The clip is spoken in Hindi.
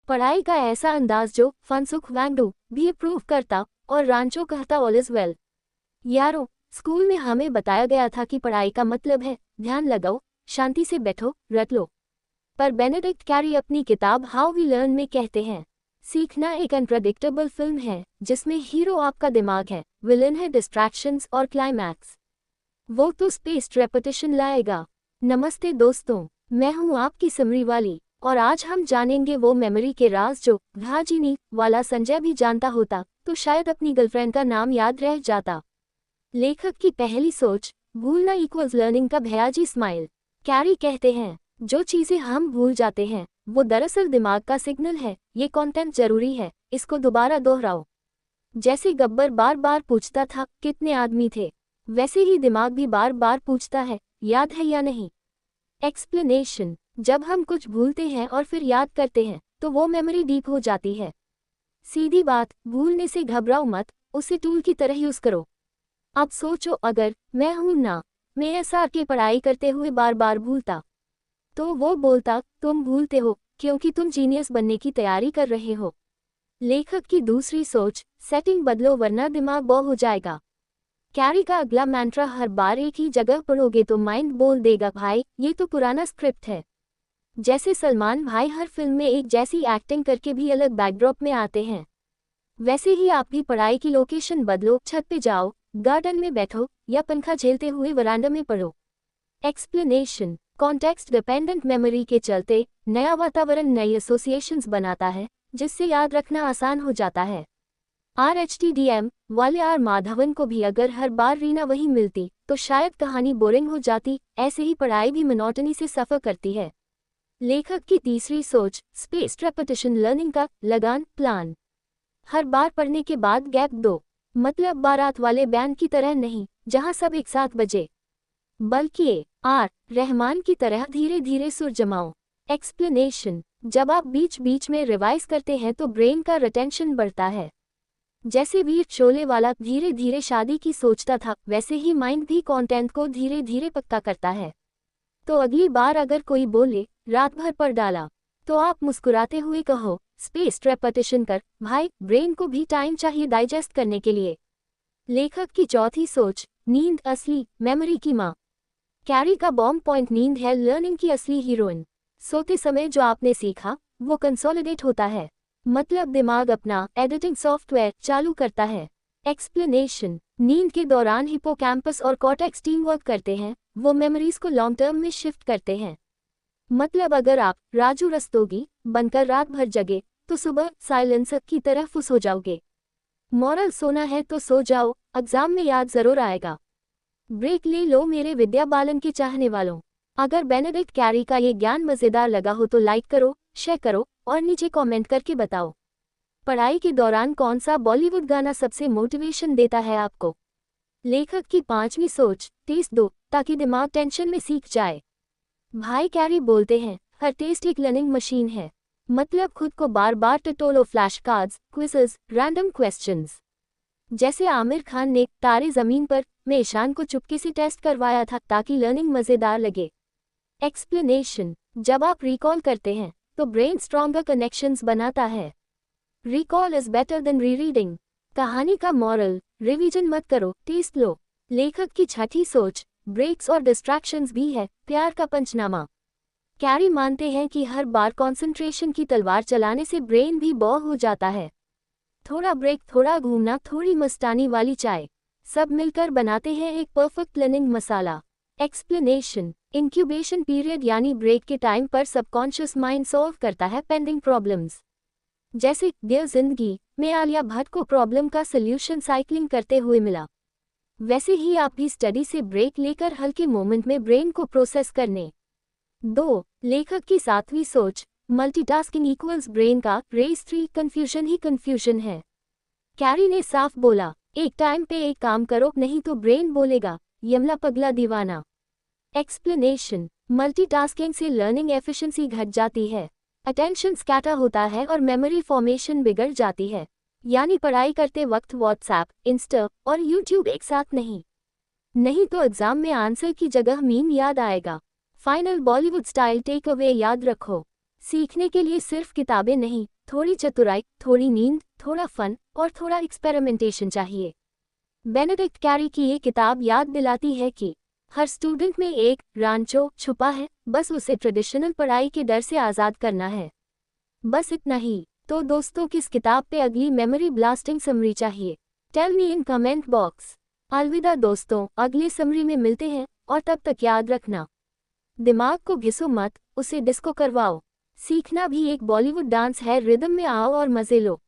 पढ़ाई का ऐसा अंदाज जो फनसुख वांगडू भी अप्रूव करता और रांचो कहता ऑल इज वेल। यारों, स्कूल में हमें बताया गया था कि पढ़ाई का मतलब है ध्यान लगाओ, शांति से बैठो, रट लो। पर बेनेडिक्ट कैरी अपनी किताब हाउ वी लर्न में कहते हैं, सीखना एक अनप्रेडिक्टेबल फिल्म है जिसमें हीरो आपका दिमाग है, विलन है डिस्ट्रैक्शंस और क्लाइमैक्स वो तो स्पेस्ड रेपिटेशन लाएगा। नमस्ते दोस्तों, मैं हूं आपकी समरी वाली और आज हम जानेंगे वो मेमोरी के राज जो घाजीनी वाला संजय भी जानता होता तो शायद अपनी गर्लफ्रेंड का नाम याद रह जाता। लेखक की पहली सोच, भूलना इक्वल्स लर्निंग का भयाजी स्माइल। कैरी कहते हैं, जो चीजें हम भूल जाते हैं वो दरअसल दिमाग का सिग्नल है, ये कंटेंट जरूरी है, इसको दोबारा दोहराओ। जैसे गब्बर बार बार पूछता था कितने आदमी थे, वैसे ही दिमाग भी बार बार पूछता है याद है या नहीं। एक्सप्लेनेशन, जब हम कुछ भूलते हैं और फिर याद करते हैं तो वो मेमोरी डीप हो जाती है। सीधी बात, भूलने से घबराओ मत, उसे टूल की तरह यूज करो। अब सोचो, अगर मैं हूं ना, मैं एसआर की पढ़ाई करते हुए बार बार भूलता तो वो बोलता तुम भूलते हो क्योंकि तुम जीनियस बनने की तैयारी कर रहे हो। लेखक की दूसरी सोच, सेटिंग बदलो वरना दिमाग बॉ हो जाएगा। कैरी का अगला मैंट्रा, हर बार एक ही जगह पढ़ोगे तो माइंड बोल देगा भाई ये तो पुराना स्क्रिप्ट है। जैसे सलमान भाई हर फिल्म में एक जैसी एक्टिंग करके भी अलग बैकड्रॉप में आते हैं, वैसे ही आप भी पढ़ाई की लोकेशन बदलो, छत पे जाओ, गार्डन में बैठो या पंखा झेलते हुए वरांडा में पढ़ो। एक्सप्लेनेशन, कॉन्टेक्स्ट डिपेंडेंट मेमोरी के चलते नया वातावरण नई एसोसिएशंस बनाता है जिससे याद रखना आसान हो जाता है। RHTDM वाले आर माधवन को भी अगर हर बार रीना वही मिलती तो शायद कहानी बोरिंग हो जाती, ऐसे ही पढ़ाई भी मोनोटनी से सफ़र करती है। लेखक की तीसरी सोच, स्पेस्ड रेपिटेशन लर्निंग का लगान प्लान। हर बार पढ़ने के बाद गैप दो, मतलब बारात वाले बैंड की तरह नहीं जहां सब एक साथ बजे, बल्कि आर रहमान की तरह धीरे धीरे सुर जमाओ। एक्सप्लेनेशन, जब आप बीच बीच में रिवाइज करते हैं तो ब्रेन का रिटेंशन बढ़ता है। जैसे वीर शोले वाला धीरे धीरे शादी की सोचता था, वैसे ही माइंड भी कंटेंट को धीरे धीरे पक्का करता है। तो अगली बार अगर कोई बोले रात भर पढ़ डाला तो आप मुस्कुराते हुए कहो स्पेस्ड रेपिटेशन कर भाई, ब्रेन को भी टाइम चाहिए डाइजेस्ट करने के लिए। लेखक की चौथी सोच, नींद असली मेमोरी की माँ। कैरी का बॉम्ब पॉइंट, नींद है लर्निंग की असली हीरोइन। सोते समय जो आपने सीखा वो कंसोलिडेट होता है, मतलब दिमाग अपना एडिटिंग सॉफ्टवेयर चालू करता है। एक्सप्लेनेशन, नींद के दौरान हिपोकैम्पस और कॉर्टेक्स टीम वर्क करते हैं, वो मेमोरीज को लॉन्ग टर्म में शिफ्ट करते हैं। मतलब अगर आप राजू रस्तोगी बनकर रात भर जगे तो सुबह साइलेंसर की तरह फुस हो जाओगे। मॉरल, सोना है तो सो जाओ, एग्जाम में याद जरूर आएगा। ब्रेक ले लो मेरे विद्या बालन के चाहने वालों। अगर बेनेडिक्ट कैरी का ये ज्ञान मजेदार लगा हो तो लाइक करो, शेयर करो और नीचे कमेंट करके बताओ पढ़ाई के दौरान कौन सा बॉलीवुड गाना सबसे मोटिवेशन देता है आपको। लेखक की पांचवी सोच, टेस्ट दो ताकि दिमाग टेंशन में सीख जाए। भाई कैरी बोलते हैं हर टेस्ट एक लर्निंग मशीन है, मतलब खुद को बार बार टटोलो, flash cards, quizzes, random questions. जैसे आमिर खान ने तारे ज़मीन पर में ईशान को चुपके से टेस्ट करवाया था ताकि लर्निंग मज़ेदार लगे। एक्सप्लेनेशन, जब आप रिकॉल करते हैं तो ब्रेन स्ट्रॉन्गर कनेक्शंस बनाता है। Recall is better than rereading. कहानी का मॉरल, रिवीजन मत करो, टेस्ट लो। लेखक की छठी सोच, ब्रेक्स और डिस्ट्रैक्शंस भी है प्यार का पंचनामा। कैरी मानते हैं कि हर बार कंसंट्रेशन की तलवार चलाने से ब्रेन भी बॉ हो जाता है। थोड़ा ब्रेक, थोड़ा घूमना, थोड़ी मस्तानी वाली चाय, सब मिलकर बनाते हैं एक परफेक्ट लर्निंग मसाला। एक्सप्लेनेशन, इंक्यूबेशन पीरियड यानी ब्रेक के टाइम पर सबकॉन्शियस माइंड सॉल्व करता है पेंडिंग प्रॉब्लम्स। जैसे डियर जिंदगी में आलिया भट्ट को प्रॉब्लम का सल्यूशन साइक्लिंग करते हुए मिला, वैसे ही आप भी स्टडी से ब्रेक लेकर हल्के मोमेंट में ब्रेन को प्रोसेस करने दो। लेखक की सातवीं सोच, मल्टीटास्किंग इक्वल्स ब्रेन का रेस 3, कंफ्यूजन ही कंफ्यूजन है। कैरी ने साफ बोला एक टाइम पे एक काम करो नहीं तो ब्रेन बोलेगा यमला पगला दीवाना। एक्सप्लेनेशन, मल्टीटास्किंग से लर्निंग एफिशिएंसी घट जाती है, अटेंशन स्कैटर होता है और मेमोरी फॉर्मेशन बिगड़ जाती है। यानी पढ़ाई करते वक्त व्हाट्सएप, इंस्टा और यूट्यूब एक साथ नहीं तो एग्जाम में आंसर की जगह मीम याद आएगा। Final Bollywood style take away याद रखो, सीखने के लिए सिर्फ किताबें नहीं थोड़ी चतुराई, थोड़ी नींद, थोड़ा फन और थोड़ा एक्सपेरिमेंटेशन चाहिए। बेनेडिक्ट कैरी की ये किताब याद दिलाती है कि हर स्टूडेंट में एक रांचो छुपा है, बस उसे ट्रेडिशनल पढ़ाई के डर से आज़ाद करना है। बस इतना ही। तो दोस्तों, किस किताब पे अगली मेमोरी ब्लास्टिंग समरी चाहिए? Tell me in comment box. अलविदा दोस्तों, अगली समरी में मिलते हैं, और तब तक याद रखना, दिमाग को घिसो मत, उसे डिस्को करवाओ। सीखना भी एक बॉलीवुड डांस है, रिदम में आओ और मजे लो।